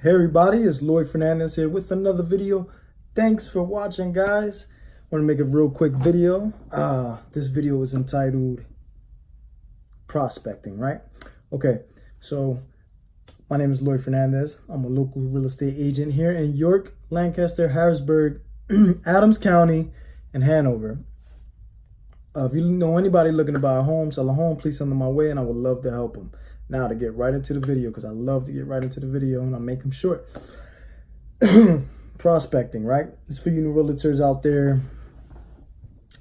Hey everybody, it's Lloyd Fernandez here with another video. Thanks for watching, guys. Want to make a real quick video. This video is entitled Prospecting, right? Okay, so my name is Lloyd Fernandez. I'm a local real estate agent here in York, Lancaster, Harrisburg, Adams County, and Hanover. If you know anybody looking to buy a home, sell a home, please send them my way and I would love to help them. Now to get right into the video, because I love to get right into the video and I make them short. Prospecting, right? It's for you new realtors out there,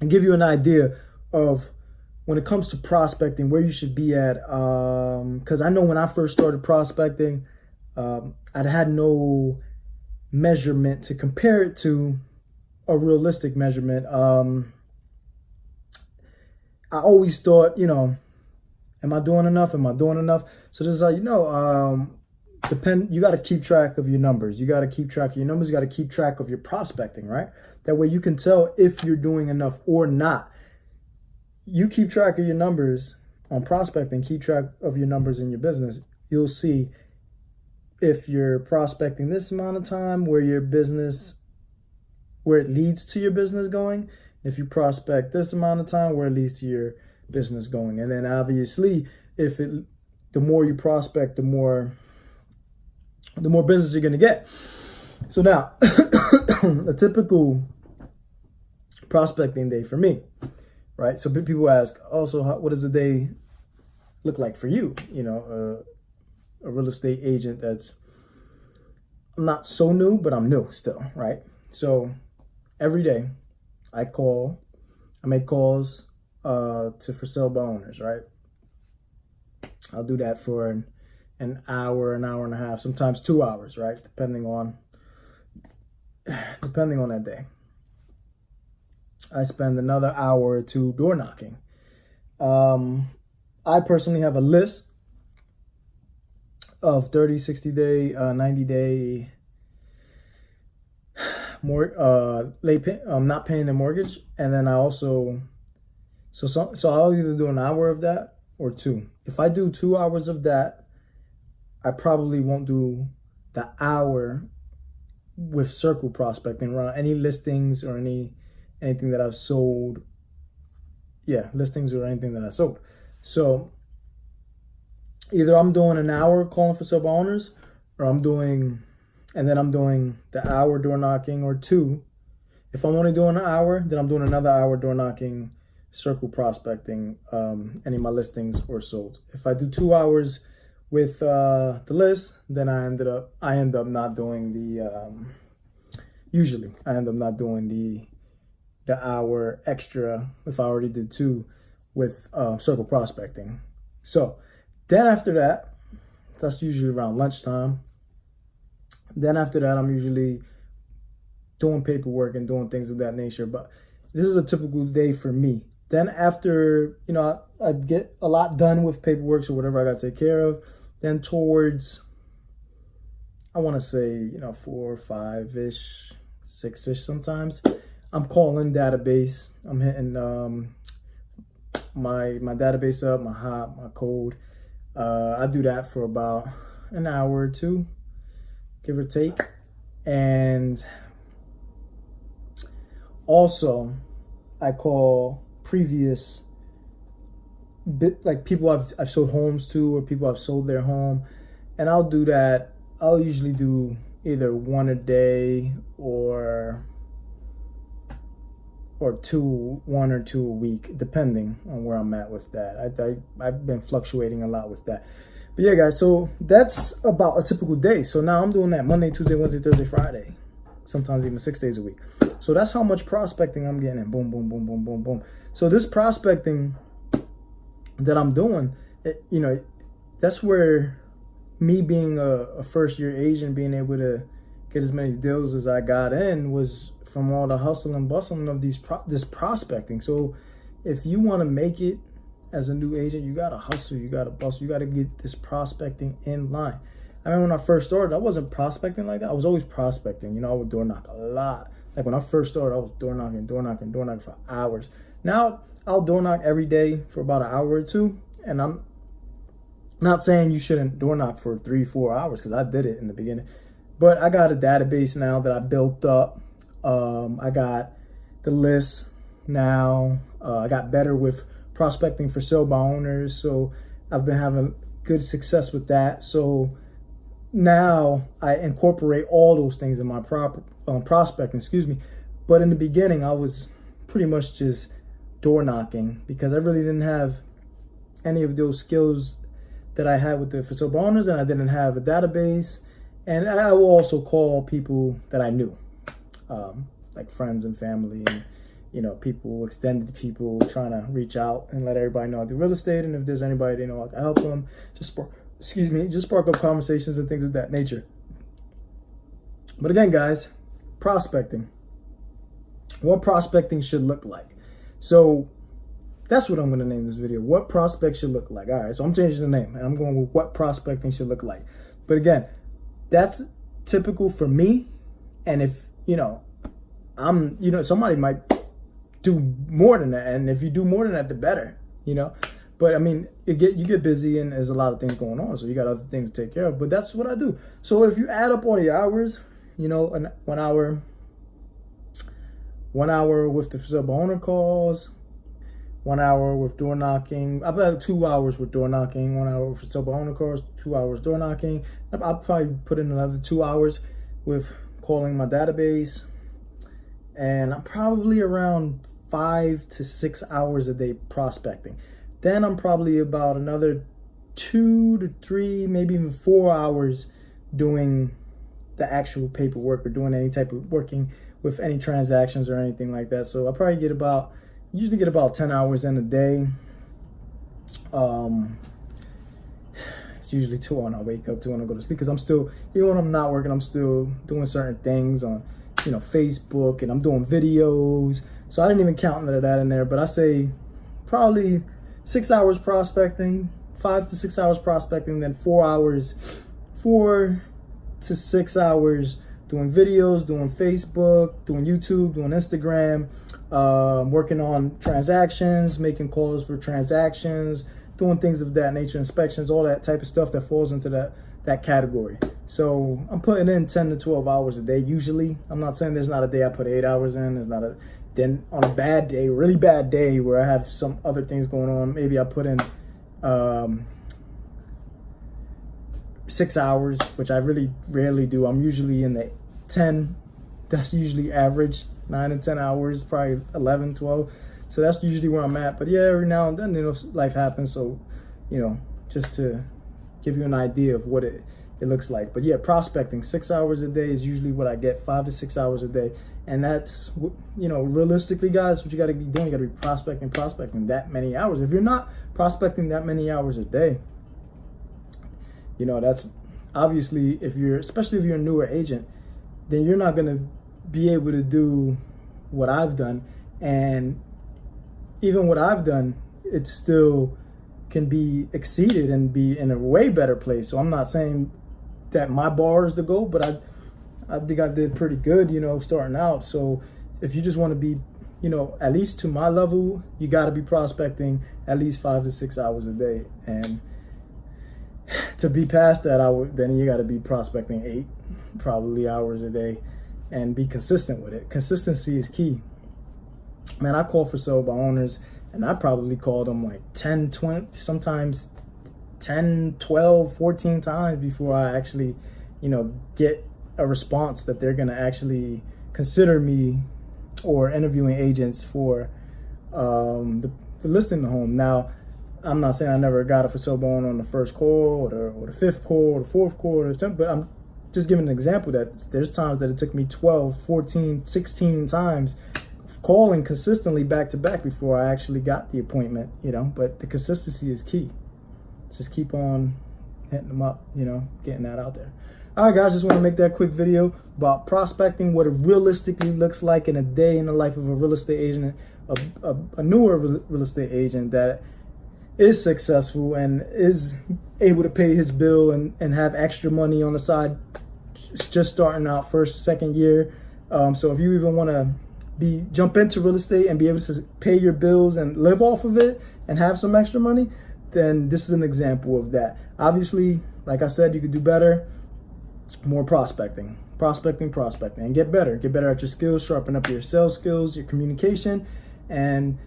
and give you an idea of when it comes to prospecting, where you should be at. Because I know when I first started prospecting, I had no measurement to compare it to, a realistic measurement. I always thought, am I doing enough? Am I doing enough? So this is how you know. You got to keep track of your numbers. You got to keep track of your numbers. You got to keep track of your prospecting, right? That way you can tell if you're doing enough or not. You keep track of your numbers on prospecting. Keep track of your numbers in your business. You'll see if you're prospecting this amount of time, where your business, where it leads to your business going. If you prospect this amount of time, where it leads to your business going. And then obviously, the more you prospect, the more business you're going to get. So now, a typical prospecting day for me, right? So people ask, also, what does a day look like for you? A real estate agent I'm not so new, but I'm new still, right? So every day I make calls for sale by owners, right? I'll do that for an hour and a half, sometimes 2 hours, right? Depending on that day. I spend another hour or two door knocking. I personally have a list of 30, 60 day, 90 day not paying the mortgage. And then I also, so I'll either do an hour of that or two. If I do 2 hours of that, I probably won't do the hour with circle prospecting around any listings or anything that I've sold. Yeah, listings or anything that I sold. So either I'm doing an hour calling for sale by owners, or I'm doing the hour door knocking, or two. If I'm only doing an hour, then I'm doing another hour door knocking, circle prospecting, any of my listings or solds. If I do 2 hours with the list, then I end up not doing usually I end up not doing the hour extra if I already did two with circle prospecting. So then after that, that's usually around lunchtime. Then after that, I'm usually doing paperwork and doing things of that nature. But this is a typical day for me. Then after, I get a lot done with paperwork, so whatever I got to take care of. Then towards, I want to say, 4, 5-ish, 6-ish sometimes, I'm calling database. I'm hitting my database up, my hot, my cold. I do that for about an hour or two, give or take. And also I call previous people I've sold homes to, or people I've sold their home, and I'll do that. I'll usually do either one a day or one or two a week, depending on where I'm at with that. I've been fluctuating a lot with that. But yeah, guys, so that's about a typical day. So now I'm doing that Monday, Tuesday, Wednesday, Thursday, Friday, sometimes even 6 days a week. So that's how much prospecting I'm getting in. Boom, boom, boom, boom, boom, boom. So this prospecting that I'm doing, that's where me being a first year agent, being able to get as many deals as I got in, was from all the hustle and bustling of this prospecting. So if you want to make it as a new agent, you got to hustle, you got to bustle, you got to get this prospecting in line. I mean, when I first started, I wasn't prospecting like that. I was always prospecting. I would door knock a lot. Like when I first started, I was door knocking for hours. Now I'll door knock every day for about an hour or two, and I'm not saying you shouldn't door knock for 3-4 hours, because I did it in the beginning. But I got a database now that I built up. I got the list now. I got better with prospecting for sale by owners. So I've been having good success with that. So now I incorporate all those things in my prospecting, But in the beginning, I was pretty much just door knocking because I really didn't have any of those skills that I had with the for sale by owners, and I didn't have a database. And I will also call people that I knew, like friends and family, and people, extended people, trying to reach out and let everybody know I do real estate, and if there's anybody they know I can help them, just spark up conversations and things of that nature. But again, guys, prospecting. What prospecting should look like. So that's what I'm going to name this video. What prospect should look like. All right, so I'm changing the name and I'm going with what prospecting should look like. But again, that's typical for me. And if, somebody might do more than that. And if you do more than that, the better, But I mean, you get busy and there's a lot of things going on. So you got other things to take care of. But that's what I do. So if you add up all the hours, 1 hour with the for sale by owner calls, 1 hour with door knocking. I've had 2 hours with door knocking, 1 hour for sale by owner calls, 2 hours door knocking. I'll probably put in another 2 hours with calling my database. And I'm probably around 5 to 6 hours a day prospecting. Then I'm probably about another 2 to 3, maybe even 4 hours doing the actual paperwork or doing any type of working with any transactions or anything like that. So I probably usually get about 10 hours in a day. It's usually 2 when I wake up, 2 when I go to sleep, because I'm still, even when I'm not working, I'm still doing certain things on, Facebook, and I'm doing videos. So I didn't even count none of that in there, but I say probably 6 hours prospecting, 5 to 6 hours prospecting, then 4 to 6 hours doing videos, doing Facebook, doing YouTube, doing Instagram, working on transactions, making calls for transactions, doing things of that nature, inspections, all that type of stuff that falls into that category. So I'm putting in 10 to 12 hours a day usually. I'm not saying there's not a day I put 8 hours in. Then on a bad day, really bad day where I have some other things going on, maybe I put in 6 hours, which I really rarely do. I'm usually in the 10. That's usually average. 9 and 10 hours, probably 11, 12. So that's usually where I'm at. But yeah, every now and then, life happens. So, just to give you an idea of what it looks like. But yeah, prospecting 6 hours a day is usually what I get, 5 to 6 hours a day. And that's, realistically, guys, what you got to be doing. You got to be prospecting that many hours. If you're not prospecting that many hours a day, that's obviously, especially if you're a newer agent, then you're not going to be able to do what I've done. And even what I've done, it still can be exceeded and be in a way better place. So I'm not saying that my bar is the goal, but I think I did pretty good, starting out. So if you just want to be, at least to my level, you got to be prospecting at least 5 to 6 hours a day. And to be past that, then you got to be prospecting 8 probably hours a day and be consistent with it. Consistency is key. Man, I call for sale by owners, and I probably called them like 10, 20, sometimes 10, 12, 14 times before I actually, get a response that they're going to actually consider me or interviewing agents for the listing the home. Now, I'm not saying I never got a for sale by owner on the first call or the fifth call or the fourth call or the 10th, but I'm just giving an example that there's times that it took me 12, 14, 16 times calling consistently back to back before I actually got the appointment, but the consistency is key. Just keep on hitting them up, getting that out there. All right, guys, just want to make that quick video about prospecting, what it realistically looks like in a day in the life of a real estate agent, a newer real estate agent that is successful and is able to pay his bill and have extra money on the side, just starting out first, second year. So if you even want to jump into real estate and be able to pay your bills and live off of it and have some extra money, then this is an example of that. Obviously, like I said, you could do better. more prospecting, and get better at your skills, sharpen up your sales skills, your communication, and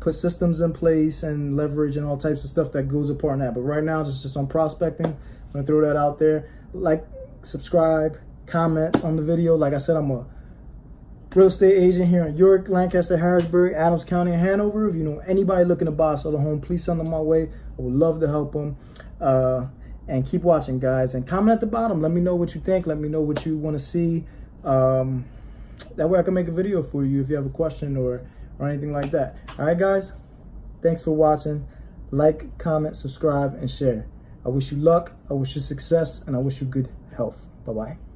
put systems in place and leverage and all types of stuff that goes apart in that. But right now, it's just on prospecting. I'm gonna throw that out there. Like, subscribe, comment on the video. Like I said, I'm a real estate agent here in York, Lancaster, Harrisburg, Adams County, and Hanover. If you know anybody looking to buy or sell a home, please send them my way. I would love to help them. And keep watching, guys, and comment at the bottom. Let me know what you think. Let me know what you want to see. That way I can make a video for you if you have a question or anything like that. All right, guys, thanks for watching. Like, comment, subscribe, and share. I wish you luck, I wish you success, and I wish you good health. Bye-bye.